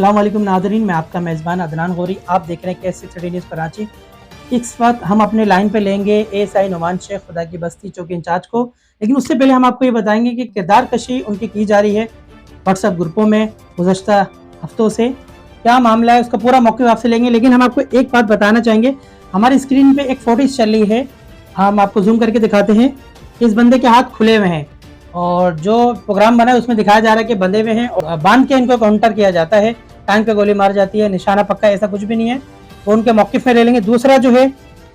अस्सलाम वालेकुम नाज़रीन, मैं आपका मेज़बान अदनान गौरी। आप देख रहे हैं KS6 न्यूज़ कराची। इस वक्त हम अपने लाइन पे लेंगे ASI नुमान शेख खुदा की बस्ती चौकी इंचार्ज को, लेकिन उससे पहले हम आपको ये बताएंगे कि किरदार कशी उनकी की जा रही है व्हाट्सएप ग्रुपों में गुज़श्ता हफ्तों से। क्या मामला है उसका पूरा मौक़िफ़ आपसे लेंगे, लेकिन हम आपको एक बात बताना चाहेंगे। हमारी स्क्रीन पे एक फ़ोटेज चल रही है, हम आपको जूम करके दिखाते हैं। इस बंदे के हाथ खुले हुए हैं और जो प्रोग्राम बना है उसमें दिखाया जा रहा है कि बंधे हुए हैं और बांध के इनको काउंटर किया जाता है, टांग पे गोली मार जाती है, निशाना पक्का ऐसा कुछ भी नहीं है। वो उनके मौक़िफ़ में ले लेंगे। दूसरा जो है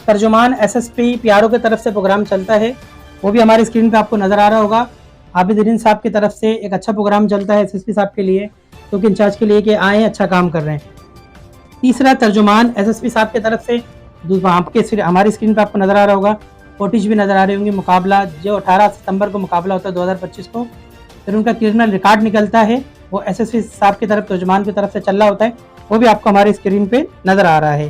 तर्जुमान SSP PRO की तरफ से प्रोग्राम चलता है, वो भी हमारी स्क्रीन पे आपको नज़र आ रहा होगा। आबिदरीन साहब की तरफ से एक अच्छा प्रोग्राम चलता है SSP साहब के लिए, क्योंकि इंचार्ज के लिए कि आए अच्छा काम कर रहे हैं। तीसरा तर्जुमान SSP साहब की तरफ से आपके हमारी स्क्रीन पे आपको नज़र आ रहा होगा, फुटेज भी नज़र आ रही होंगी। मुकाबला जो 18 सितंबर को मुकाबला होता है 2025 को, फिर उनका क्रिमिनल रिकॉर्ड निकलता है, वो SSP साहब की तरफ तर्जुमान की तरफ से चल रहा होता है, वो भी आपको हमारी स्क्रीन पे नज़र आ रहा है।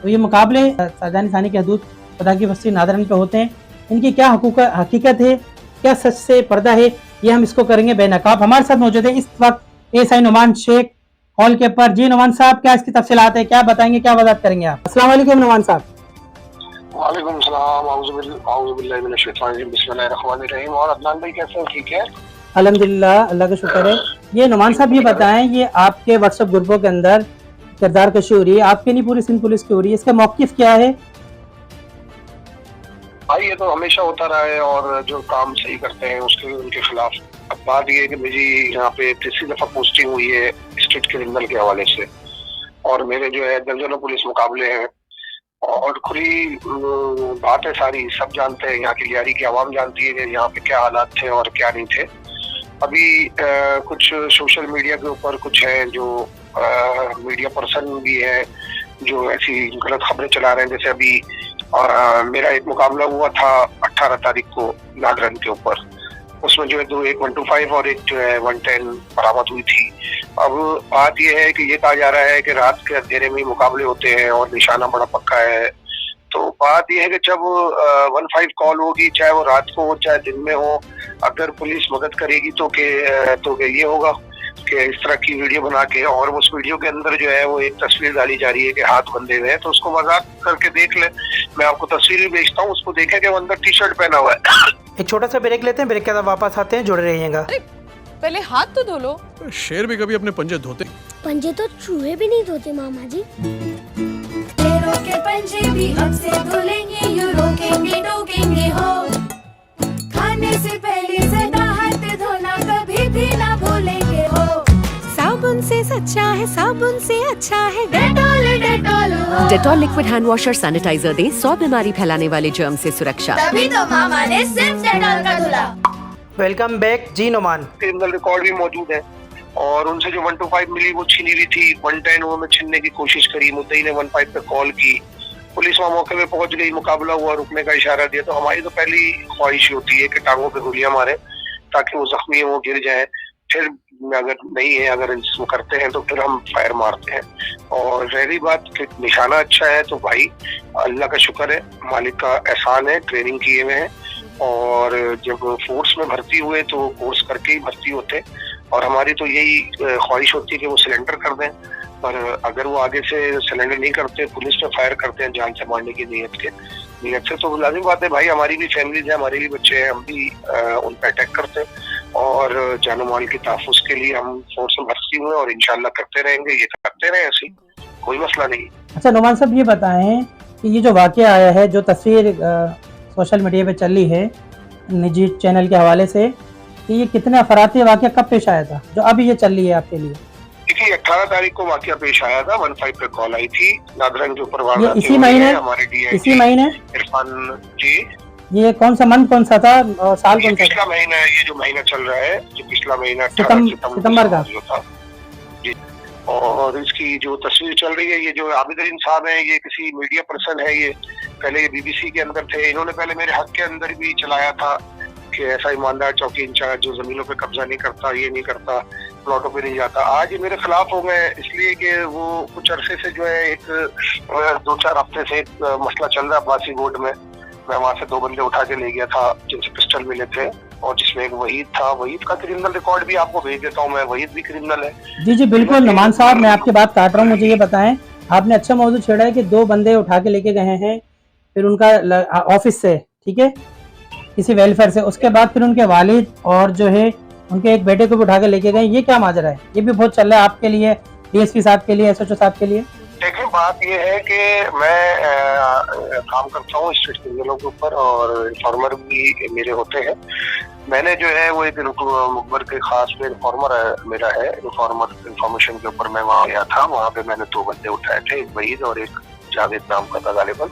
तो ये मुकाबले साजानी सानी की हदूद खुदा की बस्ती नादरन पे होते हैं। इनकी क्या हकीकत है, क्या सच से पर्दा है, ये हम इसको करेंगे बेनकाब। हमारे साथ मौजूद है इस वक्त ASI नुमान शेख कॉल के पर। जी नुमान साहब, क्या इसकी तफसीलात है, क्या बताएंगे, क्या वजाहत करेंगे आप? अस्सलाम वालेकुम नुमान साहब। वालेकुम सलाम, औज़ु बिल्लाहि मिनश शैतानिर रजीम, बिस्मिल्लाहिर रहमानिर रहीम। और अदनान भाई कैसे हैं? ठीक है अल्हम्दुलिल्लाह, अल्लाह का शुक्र है। ये नुमान साहब ये बताएं, ये आपके व्हाट्सएप ग्रुपों के अंदर किरदार कशी हो रही है, आपके नहीं पूरी सिंध पुलिस की हो रही है, इसका मौक़िफ़ क्या है? भाई ये तो हमेशा होता रहा है और जो काम सही करते हैं उसके उनके खिलाफ। अब बात ये है कि मेरी यहाँ पे तीसरी दफा पोस्टिंग हुई है स्टेट क्रिमिनल के हवाले से, और मेरे जो है दर्जनों पुलिस मुकाबले हैं और खुली बात है, सारी सब जानते हैं, यहाँ की लियारी की आवाम जानती है कि यहाँ पे क्या हालात थे और क्या नहीं थे। अभी कुछ सोशल मीडिया के ऊपर कुछ है जो मीडिया पर्सन भी है जो ऐसी गलत खबरें चला रहे हैं। जैसे अभी मेरा एक मुकाबला हुआ था 18 तारीख को नादरन के ऊपर, उसमें जो है दो, एक 125 और एक जो है 110 बरामद हुई थी। अब बात यह है कि ये कहा जा रहा है कि रात के अंधेरे में मुकाबले होते हैं और निशाना बड़ा पक्का है। तो बात यह है कि जब 15 कॉल होगी, चाहे वो रात को हो चाहे दिन में हो, अगर पुलिस मदद करेगी तो ये होगा कि इस तरह की वीडियो बना के, और उस वीडियो के अंदर जो है वो एक तस्वीर डाली जा रही है कि हाथ बंधे हुए हैं, तो उसको मजाक करके देख ले। मैं आपको तस्वीर भी भेजता हूँ, उसको देखें कि वो अंदर टी-शर्ट पहना हुआ है। एक छोटा सा ब्रेक लेते हैं, ब्रेक के बाद वापस आते हैं, जुड़े रहिएगा। पहले हाथ तो धो लो। शेर भी कभी अपने पंजे धोते? पंजे तो चूहे भी नहीं धोते मामा जी। शेरों के पंजे भी अब से धुलेंगे, यूं रोकेंगे टोकेंगे हो। खाने से पहले सदा हाथ धोना कभी भी ना भूलेंगे हो। साबुन से सच्चा है, साबुन से अच्छा है डेटॉल डेटॉल हो। Dettol liquid hand washer sanitiser दे 100 बीमारी फैलाने वाले जर्म से सुरक्षा। तभी तो मामा ने सिर्फ डेटॉल का धुला। Welcome back. जी नुमान, क्रिमिनल रिकॉर्ड भी मौजूद है और उनसे जो 125 मिली वो छीनी हुई थी। 110 उन्होंने छीनने की कोशिश करी, मुद्दई ने 15 पे कॉल की, पुलिस वहाँ मौके पे पहुंच गई, मुकाबला हुआ, रुकने का इशारा दिया। तो हमारी तो पहली ख्वाहिश होती है कि टांगों पे गोलियां मारे ताकि वो जख्मी हो, गिर जाए। फिर अगर नहीं है, अगर इसको करते हैं तो फिर हम फायर मारते हैं। और रही बात कि निशाना अच्छा है तो भाई अल्लाह का शुक्र है, मालिक का एहसान है, ट्रेनिंग किए हुए हैं। और जब फोर्स में भर्ती हुए तो कोर्स करके ही भर्ती होते, और हमारी तो यही ख्वाहिश होती है कि वो सिलेंडर कर दें। पर अगर वो आगे से सिलेंडर नहीं करते, पुलिस पे फायर करते हैं जान से मारने की नीयत से, तो लाजिम बात है भाई, हमारी भी फैमिलीज है, हमारे भी बच्चे हैं, हम भी उन पर अटैक करते हैं। और जानो माल की तहफ़्फ़ुज़ के लिए हम फोर्स में भर्ती हुए और इंशाल्लाह करते रहेंगे, ये करते रहे, ऐसे कोई मसला नहीं। अच्छा नुमान साहब ये बताएं कि ये जो वाक़या आया है, जो तस्वीर सोशल मीडिया पे चल रही है निजी चैनल के हवाले से, कि ये कितने अफराती वाक़या कब पेश आया था जो अभी ये चल रही है आपके लिए? देखिए 18 तारीख को वाक़या पेश आया था, 15 पे कॉल आई थी नादरन के ऊपर। ये इसी महीने, हमारे इसी महीने इरफान जी, ये कौन सा मंथ कौन सा था और साल कौन सा? पिछला महीना है, ये जो महीना चल रहा है, जो पिछला महीना सितंबर का था जी। और इसकी जो तस्वीर चल रही है, ये जो आबिदरीन साहब हैं, ये किसी मीडिया पर्सन है, ये पहले BBC के अंदर थे। इन्होंने पहले मेरे हक के अंदर भी चलाया था कि ऐसा ईमानदार चौकी इंचार्ज जो जमीनों पे कब्जा नहीं करता, ये नहीं करता, प्लॉटों पे नहीं जाता। आज ये मेरे खिलाफ हो गए इसलिए कि वो कुछ अरसे से जो है, एक 2-4 हफ्ते से एक मसला चल रहा है अब्बासी रोड में। मैं वहाँ से 2 बंदे उठा के ले गया था जिनसे पिस्टल मिले थे, और जिसमें एक वहीद था, वहीद का क्रिमिनल रिकॉर्ड भी आपको भेज देता हूँ मैं, वहीद भी क्रिमिनल है। जी जी बिल्कुल नुमान साहब, मैं आपकी बात काट रहा हूँ, मुझे ये बताएं, आपने अच्छा मौजूद छेड़ा है कि 2 बंदे उठा के लेके गए हैं फिर उनका ऑफिस से, ठीक है, किसी वेलफेयर से, उसके बाद फिर उनके वालिद और जो है उनके एक बेटे को भी उठा के लेके गए, ये क्या माजरा है? ये भी बहुत चल रहा है आपके लिए, डीएसपी साहब के लिए, एसएचओ साहब के लिए। देखिए बात ये है कि मैं काम करता हूँ स्ट्रीट क्रिमिनलों के ऊपर और इन्फॉर्मर भी मेरे होते हैं। मैंने जो है वो एक मुखबर के खास में इन्फॉर्मर मेरा है, इन्फॉर्मेशन के ऊपर मैं वहाँ गया था। वहाँ पे मैंने 2 बंदे उठाए थे, एक वहीद और एक जावेद नाम का था गालिबन।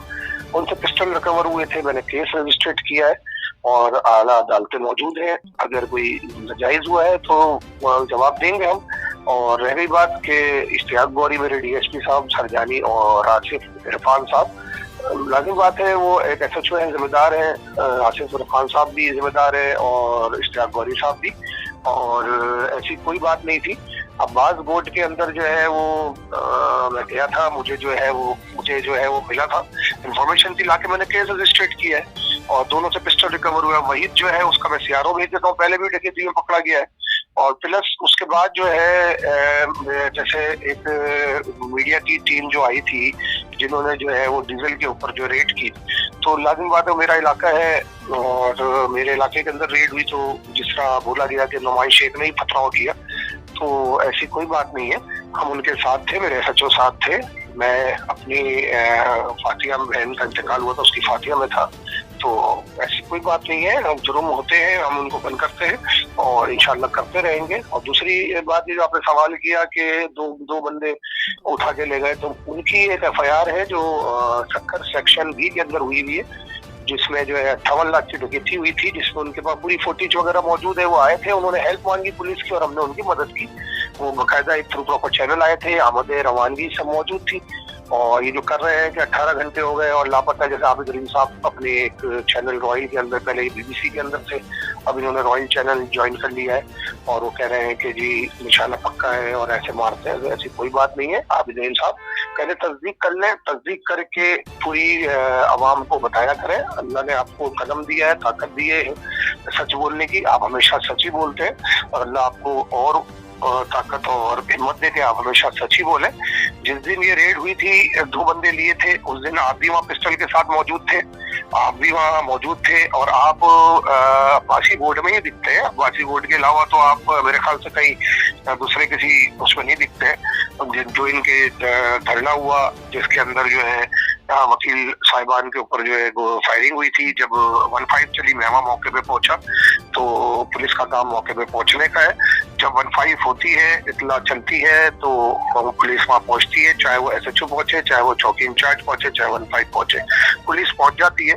उनसे पिस्टल रिकवर हुए थे, मैंने केस रजिस्टर्ड किया है और आला अदालतें मौजूद हैं। अगर कोई नाजायज हुआ है तो जवाब देंगे हम। और रह गई बात के इश्तियाक गौरी मेरे डीएसपी साहब सरजानी और आसिफ इरफान साहब, लाजिम बात है वो एक एसएचओ है, जिम्मेदार है, आसिफ इरफान साहब भी जिम्मेदार है और इश्तियाक गौरी साहब भी, और ऐसी कोई बात नहीं थी। अब्बास बोर्ड के अंदर जो है वो मैं गया था, मुझे जो है वो मिला था, इन्फॉर्मेशन थी, लाके मैंने केस रजिस्टर्ड किया है और दोनों से पिस्टल रिकवर हुआ। वहीद जो है उसका मैं सीआरओ भेज देता हूँ, पहले भी डकैती में पकड़ा गया है। और प्लस उसके बाद जो है जैसे एक मीडिया की टीम जो आई थी जिन्होंने जो है वो डीजल के ऊपर जो रेड की, तो लाजिम बात है मेरा इलाका है और मेरे इलाके के अंदर रेड हुई, तो जिस तरह बोला गया कि नुमाइश शेख ने ही पथराव किया, तो ऐसी कोई बात नहीं है। हम उनके साथ थे, मेरे एसएचओ साथ थे, मैं अपनी फातिया बहन का इंतकाल हुआ था उसकी फातिया में था, तो ऐसी कोई बात नहीं है। हम जुर्म होते हैं, हम उनको बंद करते हैं और इंशाल्लाह करते रहेंगे। और दूसरी बात ये जो आपने सवाल किया कि दो बंदे उठा के ले गए, तो उनकी एक एफआईआर है जो सक्कर सेक्शन बी के अंदर हुई है, जिसमें जो है 58 लाख की डकैती हुई थी, जिसमें उनके पास पूरी फुटेज वगैरह मौजूद है। वो आए थे, उन्होंने हेल्प मांगी पुलिस की और हमने उनकी मदद की। वो बाकायदा एक थ्रू प्रॉपर चैनल आए थे, आमद रवानगी सब मौजूद थी। और ये जो कर रहे हैं कि 18 घंटे हो गए और लापता, जैसे आबिद रहीम साहब अपने एक चैनल रॉयल के अंदर, पहले बीबीसी के अंदर थे, अब इन्होंने रॉयल चैनल ज्वाइन कर लिया है और वो कह रहे हैं कि जी निशाना पक्का है और ऐसे मारते हैं। ऐसी कोई बात नहीं है। आबिद रहीम साहब कहते तस्दीक कर लें, तस्दीक करके पूरी आवाम को बताया करें। अल्लाह ने आपको कदम दिया है, ताकत दी है सच बोलने की, आप हमेशा सच ही बोलते हैं और अल्लाह आपको और ताकत और हिम्मत दे के आप हमेशा सच ही बोले। जिस दिन ये रेड हुई थी, 2 बंदे लिए थे, उस दिन आप भी वहाँ पिस्टल के साथ मौजूद थे, आप भी वहाँ मौजूद थे और आप अब्बासी बोर्ड में ही दिखते हैं। अब्बासी बोर्ड के अलावा तो आप मेरे ख्याल से कहीं दूसरे किसी उसमें नहीं दिखते हैं। जो इनके धरना हुआ जिसके अंदर जो है वकील साहिबान के ऊपर जो है फायरिंग हुई थी, जब 15 चली, मैं वहाँ मौके पे पहुंचा, तो पुलिस का काम मौके पे पहुंचने का है। जब 15 होती है, इतला चलती है, तो पुलिस वहाँ पहुंचती है, चाहे वो एसएचओ पहुंचे, चाहे वो चौकी इंचार्ज पहुंचे, चाहे 15 पहुंचे, पुलिस पहुंच जाती है।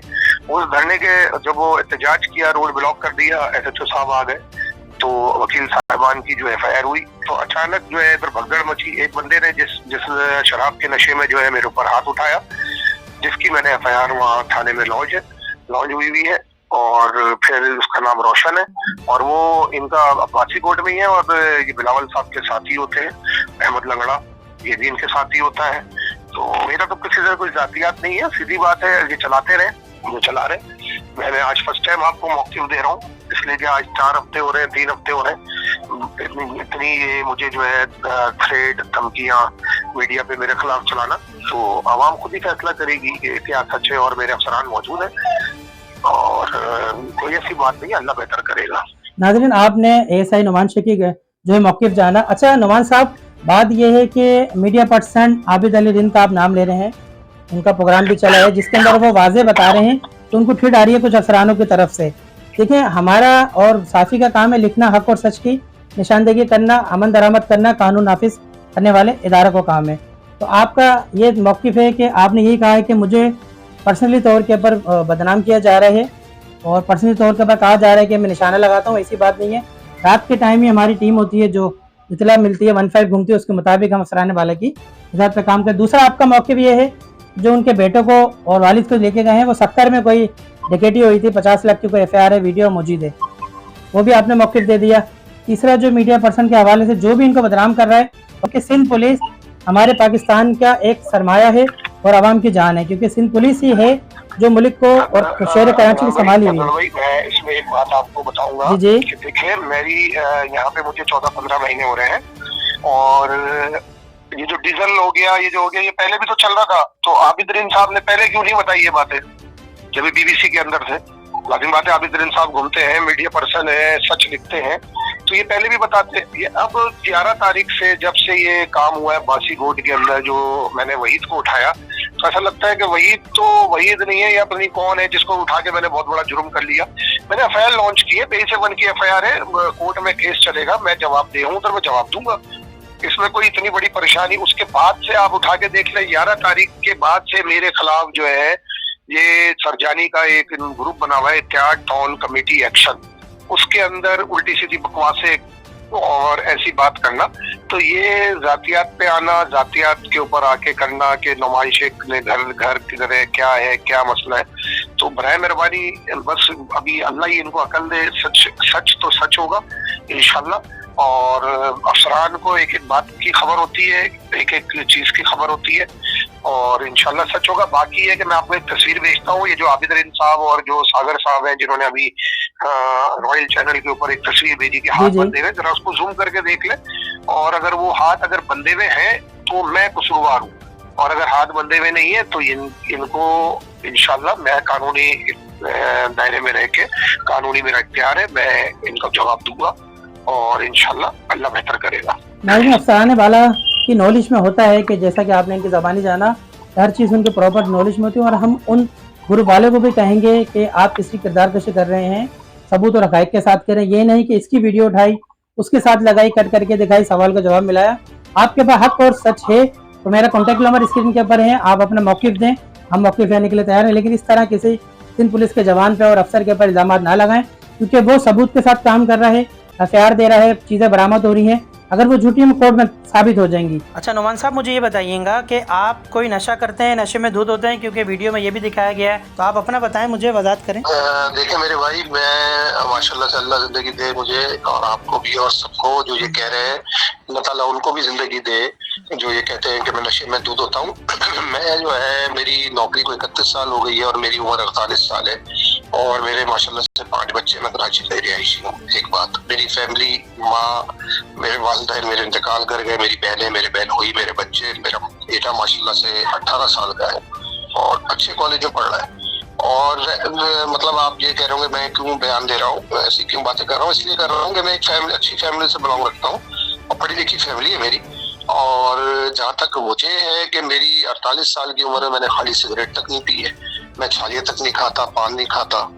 उस धरने के जब वो एहतजाज किया, रोड ब्लॉक कर दिया, एसएचओ साहब आ गए, तो वकील साहिबान की जो एफआईआर हुई, तो अचानक जो है इधर भगदड़ मची। एक बंदे ने जिस शराब के नशे में जो है मेरे ऊपर हाथ उठाया, जिसकी मैंने एफआईआर वहाँ थाने में लॉन्च हुई है और फिर उसका नाम रोशन है और वो इनका अब्बासी कोर्ट में ही है और ये बिलावल साहब के साथी होते हैं, अहमद लंगड़ा ये भी इनके साथी होता है। तो मेरा तो किसी से कोई जातियात नहीं है, सीधी बात है, ये चलाते रहे, ये चला रहे। मैंने आज फर्स्ट टाइम आपको मौक़िफ़ दे रहा हूँ, इसलिए कि आज 4 हफ्ते हो रहे हैं, 3 हफ्ते हो रहे हैं, इतनी ये मुझे जो है थ्रेड धमकियाँ मीडिया पे मेरे खिलाफ चलाना, तो आवाम खुद ही फैसला करेगी कि क्या सच है और मेरे अफसरान मौजूद हैं और कोई ऐसी बात नहीं, अल्लाह बेहतर करेगा। नाज़रीन, आपने एएसआई नुमान शेख की जो है मौक़िफ़ जाना। अच्छा नुमान साहब, बात यह है कि मीडिया पर्सन आबिद अली रिंद का आप नाम ले रहे हैं, उनका प्रोग्राम भी चला है जिसके अंदर वो वाज़े बता रहे हैं तो उनको ट्वीट आ रही है कुछ अफसरानों की तरफ से। देखिए, हमारा और साफ़ी का काम है लिखना, हक और सच की निशानदेही करना, अमन दरामद करना, कानून नाफिज करने वाले इदारों का काम है। तो आपका ये मौक़िफ़ है कि आपने यही कहा है कि मुझे पर्सनली तौर के ऊपर बदनाम किया जा रहा है और पर्सनली तौर के ऊपर कहा जा रहा है कि मैं निशाना लगाता हूँ। ऐसी बात नहीं है। रात के टाइम ही हमारी टीम होती है, जो इतला मिलती है 15 घूमती है, उसके मुताबिक हम अफसरान वाले की हिदायत पर काम करें। दूसरा आपका मौक़िफ़ ये है जो उनके बेटों को और वालिद को लेके गए हैं, वो 70 में कोई डकैती हुई थी, 50 लाख की कोई एफआईआर है, वीडियो मौजूद है, वो भी आपने मौक़िफ़ दे दिया। तीसरा जो मीडिया पर्सन के हवाले से जो भी इनको बदनाम कर रहा है, उनके सिंध पुलिस हमारे पाकिस्तान का एक सरमाया है और आवाम की जान है, क्योंकि सिंध पुलिस ही है जो मुल्क को और शहर कराची को संभाली हुई है। मैं इसमें एक बात आपको बताऊंगा जी जी कि देखिए, मेरी यहाँ पे मुझे 14-15 महीने हो रहे हैं, और ये जो डीजल हो गया, ये जो हो गया, ये पहले भी तो चल रहा था। तो आबिदरीन साहब ने पहले क्यों नहीं बताई ये बातें, जब बीबीसी के अंदर थे? लाजिम बात है, आबिदरीन साहब घूमते हैं, मीडिया पर्सन है, सच लिखते हैं, तो ये पहले भी बताते। ये अब 11 तारीख से जब से ये काम हुआ है बासी गोड के अंदर, जो मैंने वहीद को उठाया, तो ऐसा लगता है कि वहीद तो वहीद नहीं है, या पता नहीं कौन है जिसको उठा के मैंने बहुत बड़ा जुर्म कर लिया। मैंने एफआईआर लॉन्च की है, 23/1 की एफआईआर है, कोर्ट में केस चलेगा, मैं जवाब दे हूँ, तो मैं जवाब दूंगा, इसमें कोई इतनी बड़ी परेशानी। उसके बाद से आप उठा के देख ले, 11 तारीख के बाद से मेरे खिलाफ जो है ये सरजानी का एक ग्रुप बना हुआ है, इत्तेहाद टाउन कमेटी एक्शन, उसके अंदर उल्टी सीधी बकवासें और ऐसी बात करना। तो ये जातियात पे आना, जातियात के ऊपर आके करना कि नुमाइशें ने घर किधर है, क्या है, क्या मसला है, तो बराए मेहरबानी बस अभी अल्लाह ही इनको अकल दे। सच तो सच होगा इंशाल्लाह, और अफसरान को एक एक बात की खबर होती है, एक एक चीज की खबर होती है, और इंशाल्लाह सच होगा। बाकी है कि मैं आपको एक तस्वीर भेजता हूँ, ये जो आबिदरीन साहब और जो सागर साहब हैं, जिन्होंने अभी रॉयल चैनल के ऊपर एक तस्वीर भेजी कि हाथ बंधे हुए, जरा उसको जूम करके देख ले, और अगर वो हाथ अगर बंधे हुए हैं तो मैं कसूरवार हूँ, और अगर हाथ बंधे हुए नहीं है तो इनको इंशाल्लाह मैं कानूनी दायरे में रह के, कानूनी मेरा इख्तियार है, मैं इनका जवाब दूंगा, और इंशाल्लाह अल्लाह बेहतर करेगा। अफसरान बाला की नॉलेज में होता है कि जैसा कि आपने इनकी ज़बानी जाना, हर चीज़ उनके प्रॉपर नॉलेज में होती है, और हम उन ग्रुप वाले को भी कहेंगे कि आप किसी किरदार कशी कर रहे हैं, सबूत और हक़ाइक़ के साथ करें। ये नहीं कि इसकी वीडियो उठाई, उसके साथ लगाई, कट करके दिखाई, सवाल का जवाब मिलाया। आपके पास हक और सच है तो मेरा कॉन्टैक्ट नंबर स्क्रीन के ऊपर है, आप अपना मौक़िफ़ दें, हम मौक़िफ़ लेने के लिए तैयार हैं। लेकिन इस तरह किसी सिंध पुलिस के जवान पे और अफसर के ऊपर इल्ज़ाम ना लगाएं, क्योंकि वो सबूत के साथ काम कर रहा है, एफआईआर दे रहा है, चीज़ें बरामद हो रही हैं, अगर वो झूठी में कोर्ट में साबित हो जाएंगी। अच्छा नुमान साहब, मुझे ये बताइएगा कि आप कोई नशा करते हैं, नशे में धुत होते हैं, क्योंकि वीडियो में ये भी दिखाया गया है, तो आप अपना बताएं, मुझे वजाहत करें। देखिए मेरे भाई, मैं माशाल्लाह से अल्लाह जिंदगी दे मुझे, और आपको भी, और सबको जो ये कह रहे हैं, अल्लाह ताला उनको भी जिंदगी दे जो ये कहते हैं कि मैं नशे में धुत होता हूँ। मैं जो है, मेरी नौकरी को 31 साल हो गई है, और मेरी उम्र 48 साल है, और मेरे माशाल्लाह से 5 बच्चे, मैं कराची का रिहायशी हूँ। एक बात, मेरी फैमिली, माँ, मेरे वालिदैन मेरे इंतकाल कर गए, मेरी बहनें, मेरे बहन हुई, मेरे बच्चे, मेरा बेटा माशाल्लाह से 18 साल का है और अच्छे कॉलेज में पढ़ रहा है। और मतलब आप ये कह रहे होंगे मैं क्यों बयान दे रहा हूँ, ऐसी क्यों बातें कर रहा हूँ, इसलिए कर रहा हूँ कि मैं एक फैमिली, अच्छी फैमिली से बिलोंग रखता हूँ, और पढ़ी लिखी फैमिली है मेरी। और जहाँ तक मुझे है कि मेरी 48 साल की उम्र में मैंने खाली सिगरेट तक नहीं पी है, मैं छालियाँ तक नहीं खाता, पान नहीं खाता।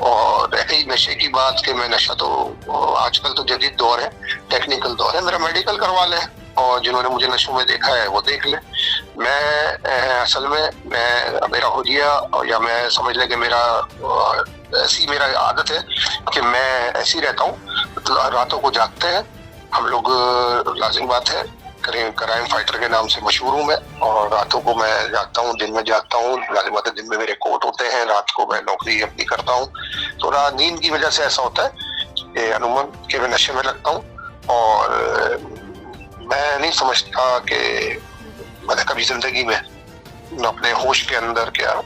और रही नशे की बात कि मैं नशा, तो आजकल तो जदीद दौर है, टेक्निकल दौर है, मेरा मेडिकल करवा लें, और जिन्होंने मुझे नशों में देखा है वो देख ले। मैं असल में मेरा हुलिया, या मैं समझ लें कि मेरा ऐसी मेरा आदत है कि मैं ऐसी रहता हूँ, रातों को जागते हैं हम लोग, लाजिम बात है, क्राइम फाइटर के नाम से मशहूर हूँ मैं, और रातों को मैं जागता हूँ, दिन में जागता हूँ, लाजिम बात है, दिन में मेरे कोर्ट होते हैं, रात को मैं नौकरी अपनी करता हूँ। तो नींद की वजह से ऐसा होता है कि अनुमान कि मैं नशे में लगता हूँ, और मैं नहीं समझता कि मैंने कभी जिंदगी में अपने होश के अंदर क्या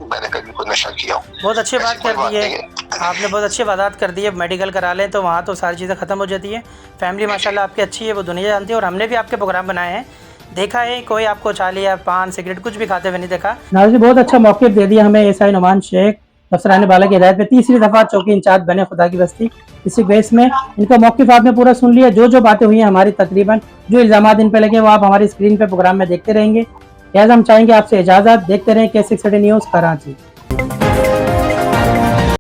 मैंने कभी कोई नशा किया हो। बहुत अच्छी बात कर दी है आपने, बहुत अच्छी वजाहत कर दी है। मेडिकल करा लें तो वहाँ तो सारी चीज़ें ख़त्म हो जाती है। फैमिली माशाल्लाह आपकी अच्छी है, वो दुनिया जानती है, और हमने भी आपके प्रोग्राम बनाए हैं, देखा है, कोई आपको चालिया, पान, सिगरेट कुछ भी खाते हुए नहीं देखा। नाज़रीन, बहुत अच्छा मौक़िफ़ दे दिया हमें एसआई नुमान शेख अफसरान बाला की हिदायत पे, तीसरी दफ़ा चौकी इंचार्ज बने खुदा की बस्ती। इसी बेस में इनका मौक़िफ़ आपने पूरा सुन लिया, जो बातें हुई हैं हमारी, तकरीबन जो इल्ज़ामात इन पे लगे वो आप हमारी स्क्रीन पे प्रोग्राम में देखते रहेंगे। लिहाजा हम चाहेंगे आपसे इजाज़त, देखते रहें K6 न्यूज़ कराची।